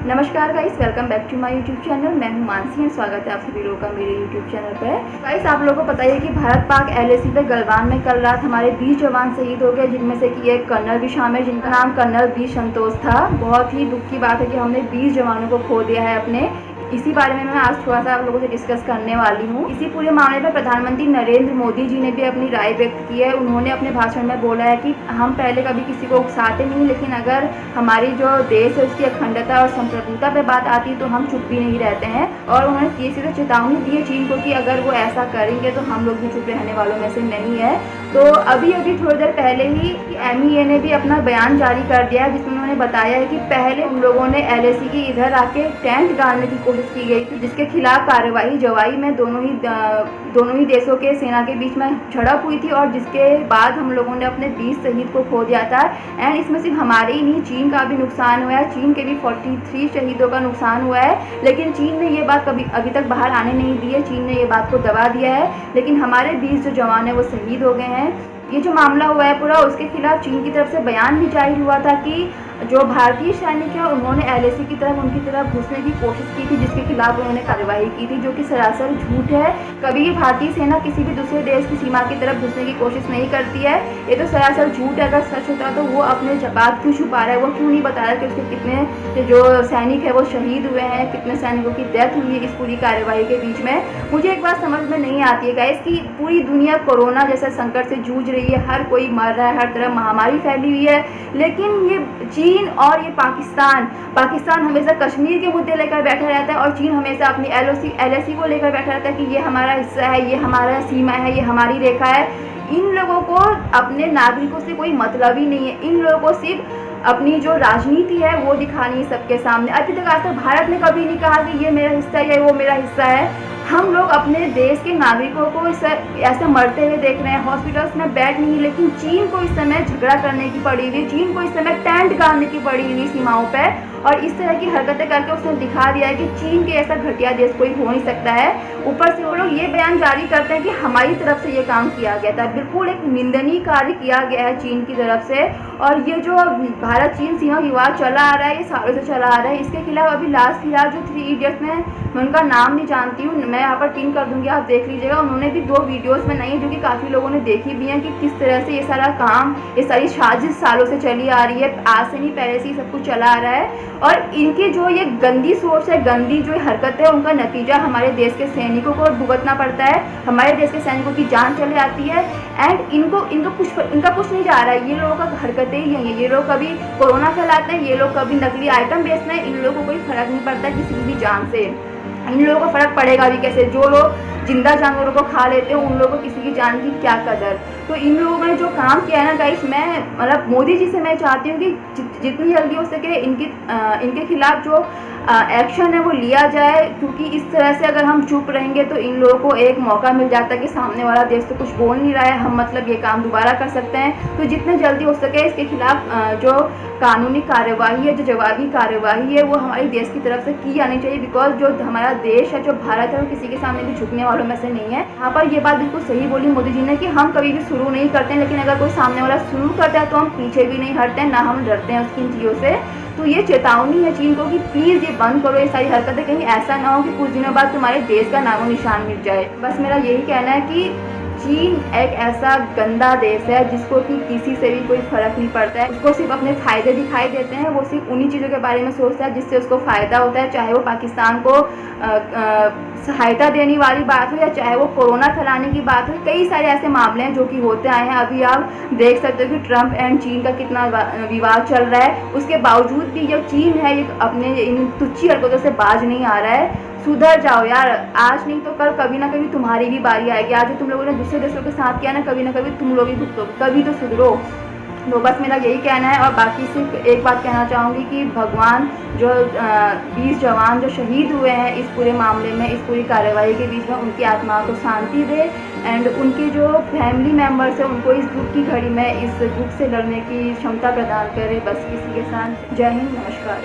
नमस्कार guys, welcome back to my YouTube channel. मैं हूं मानसी और स्वागत है आप सभी लोगों का मेरे यूट्यूब चैनल पर। गाइस, आप लोगों को पता ही है कि भारत पाक एलएसी पे गलवान में कल रात हमारे 20 जवान शहीद हो गए, जिनमें से कि एक कर्नल भी शामिल, जिनका नाम कर्नल बी संतोष था। बहुत ही दुख की बात है कि हमने 20 जवानों को खो दिया है अपने। इसी बारे में मैं आज थोड़ा सा आप लोगों से डिस्कस करने वाली हूँ। इसी पूरे मामले पर प्रधानमंत्री नरेंद्र मोदी जी ने भी अपनी राय व्यक्त की है। उन्होंने अपने भाषण में बोला है कि हम पहले कभी किसी को उकसाते नहीं, लेकिन अगर हमारी जो देश है उसकी अखंडता और संप्रभुता पे बात आती है तो हम चुप भी नहीं रहते हैं। और उन्होंने सीधे चेतावनी दी है चीन को कि अगर वो ऐसा करेंगे तो हम लोग भी चुप रहने वालों में से नहीं है। तो अभी थोड़ी देर पहले ही MEA ने भी अपना बयान जारी कर दिया है, जिसमें उन्होंने बताया है कि पहले उन लोगों ने LAC की इधर आके टेंट डालने की कोशिश की गई थी, जिसके खिलाफ कार्रवाई जवाई में दोनों ही देशों के सेना के बीच में झड़प हुई थी, और जिसके बाद हम लोगों ने अपने 20 शहीद को खो दिया था। एंड इसमें सिर्फ हमारे ही नहीं, चीन का भी नुकसान हुआ है। चीन के भी 43 शहीदों का नुकसान हुआ है, लेकिन चीन ने ये बात अभी तक बाहर आने नहीं दी है। चीन ने ये बात को दबा दिया है, लेकिन हमारे 20 जो जवान है वो शहीद हो गए हैं। ये जो मामला हुआ है पूरा, उसके खिलाफ चीन की तरफ से बयान भी जारी हुआ था कि जो भारतीय सैनिक है उन्होंने LAC की तरफ उनकी तरफ घुसने की कोशिश की थी, जिसके खिलाफ उन्होंने कार्रवाई की थी, जो कि सरासर झूठ है। कभी भी भारतीय सेना किसी भी दूसरे देश की सीमा की तरफ घुसने की कोशिश नहीं करती है। ये तो सरासर झूठ है। अगर सच होता तो वो अपने बात क्यों छुपा रहा है, वो क्यों नहीं बता रहा कि उसके कितने जो सैनिक है वो शहीद हुए हैं, कितने सैनिकों की डेथ हुई है इस पूरी कार्रवाई के बीच में। मुझे एक बात समझ में नहीं आती है गाइस कि पूरी दुनिया कोरोना जैसे संकट से जूझ रही है, हर कोई मर रहा है, हर तरफ महामारी फैली हुई है, लेकिन ये चीन और ये पाकिस्तान हमेशा कश्मीर के मुद्दे लेकर बैठा रहता है, और चीन हमेशा अपनी LAC को लेकर बैठा रहता है कि ये हमारा हिस्सा है, ये हमारा सीमा है, ये हमारी रेखा है। इन लोगों को अपने नागरिकों से कोई मतलब ही नहीं है। इन लोगों को सिर्फ अपनी जो राजनीति है वो दिखानी है सबके सामने। अभी तक आज तक भारत ने कभी नहीं कहा कि ये मेरा हिस्सा है या वो मेरा हिस्सा है। हम लोग अपने देश के नागरिकों को ऐसे मरते हुए देख रहे हैं, हॉस्पिटल्स में बेड नहीं, लेकिन चीन को इस समय झगड़ा करने की पड़ी हुई, चीन को इस समय टेंट गाड़ने की पड़ी हुई सीमाओं पर, और इस तरह की हरकतें करके उसने दिखा दिया है कि चीन के ऐसा घटिया देश कोई हो नहीं सकता है। ऊपर से वो लोग ये बयान जारी करते हैं कि हमारी तरफ से ये काम किया गया था। बिल्कुल एक निंदनीय कार्य किया गया है चीन की तरफ से। और ये जो भारत चीन सीमा विवाद चला आ रहा है, ये सालों से चला आ रहा है। इसके खिलाफ अभी लास्ट फिलहाल जो 3 इडियट्स में, मैं उनका नाम नहीं जानती हूँ, मैं यहाँ पर पिन कर दूंगी, आप देख लीजिएगा। उन्होंने भी 2 वीडियोस बनाई है जो कि काफ़ी लोगों ने देखी भी हैं कि किस तरह से ये सारा काम, ये सारी साजिश सालों से चली आ रही है। आज से नहीं, पहले से ही सब कुछ चला आ रहा है। और इनकी जो ये गंदी सोच है, गंदी जो हरकत है, उनका नतीजा हमारे देश के सैनिकों को भुगतना पड़ता है। हमारे देश के सैनिकों की जान चली आती है। एंड इनका कुछ नहीं जा रहा है। ये लोगों का हरकतें ही हैं। ये लोग कभी कोरोना फैलाते हैं, ये लोग कभी नकली आइटम बेचते हैं। इन लोगों को कोई फर्क नहीं पड़ता किसी भी जान से। इन लोगों को फर्क पड़ेगा भी कैसे? जो लोग जिंदा जानवरों को खा लेते हैं, उन लोगों को किसी की जान की क्या कदर। तो इन लोगों ने जो काम किया है ना गाइस, मैं मतलब मोदी जी से मैं चाहती हूँ कि जितनी जल्दी हो सके इनके खिलाफ जो एक्शन है वो लिया जाए, क्योंकि इस तरह से अगर हम चुप रहेंगे तो इन लोगों को एक मौका मिल जाता है कि सामने वाला देश तो कुछ बोल नहीं रहा है, हम मतलब ये काम दोबारा कर सकते हैं। तो जितने जल्दी हो सके इसके खिलाफ जो कानूनी कार्यवाही है, जो जवाबी कार्यवाही है, वो हमारे देश की तरफ से की जानी चाहिए। बिकॉज जो हमारा देश है, जो भारत है, वो किसी के सामने भी झुकने वालों में से नहीं है। यहाँ पर ये बात बिल्कुल सही बोली मोदी जी ने कि हम कभी भी शुरू नहीं करते हैं, लेकिन अगर कोई सामने वाला शुरू करता है तो हम पीछे भी नहीं हटते हैं, ना हम डरते हैं उसकी इन चीज़ों से। तो ये चेतावनी है चीन को कि प्लीज़ ये बंद करो ये सारी हरकतें, कहीं ऐसा ना हो कि कुछ दिनों बाद तुम्हारे देश का नामो निशान मिट जाए। बस मेरा यही कहना है कि चीन एक ऐसा गंदा देश है जिसको कि किसी से भी कोई फर्क नहीं पड़ता है। उसको सिर्फ अपने फ़ायदे दिखाई देते हैं। वो सिर्फ उन्हीं चीज़ों के बारे में सोचता है जिससे उसको फ़ायदा होता है, चाहे वो पाकिस्तान को सहायता देने वाली बात हो या चाहे वो कोरोना फैलाने की बात हो। कई सारे ऐसे मामले हैं जो कि होते आए हैं। अभी आप देख सकते हो कि ट्रंप एंड चीन का कितना विवाद चल रहा है। उसके बावजूद भी जो चीन है ये अपने इन तुच्छी हरकतों से बाज नहीं आ रहा है। सुधर जाओ यार, आज नहीं तो कल कभी ना कभी तुम्हारी भी बारी आएगी। आज जो तुम लोगों ने दूसरे देशों के साथ किया ना, कभी ना कभी तुम लोग भी भुगतोगे, कभी तो सुधरो। तो बस मेरा यही कहना है। और बाकी सिर्फ एक बात कहना चाहूँगी कि भगवान जो 20 जवान जो शहीद हुए हैं इस पूरे मामले में, इस पूरी कार्रवाई के बीच में, उनकी आत्मा को शांति दे। एंड उनके जो फैमिली मेम्बर्स हैं उनको इस दुख की घड़ी में इस दुख से लड़ने की क्षमता प्रदान करे। बस इसी के साथ जय हिंद, नमस्कार।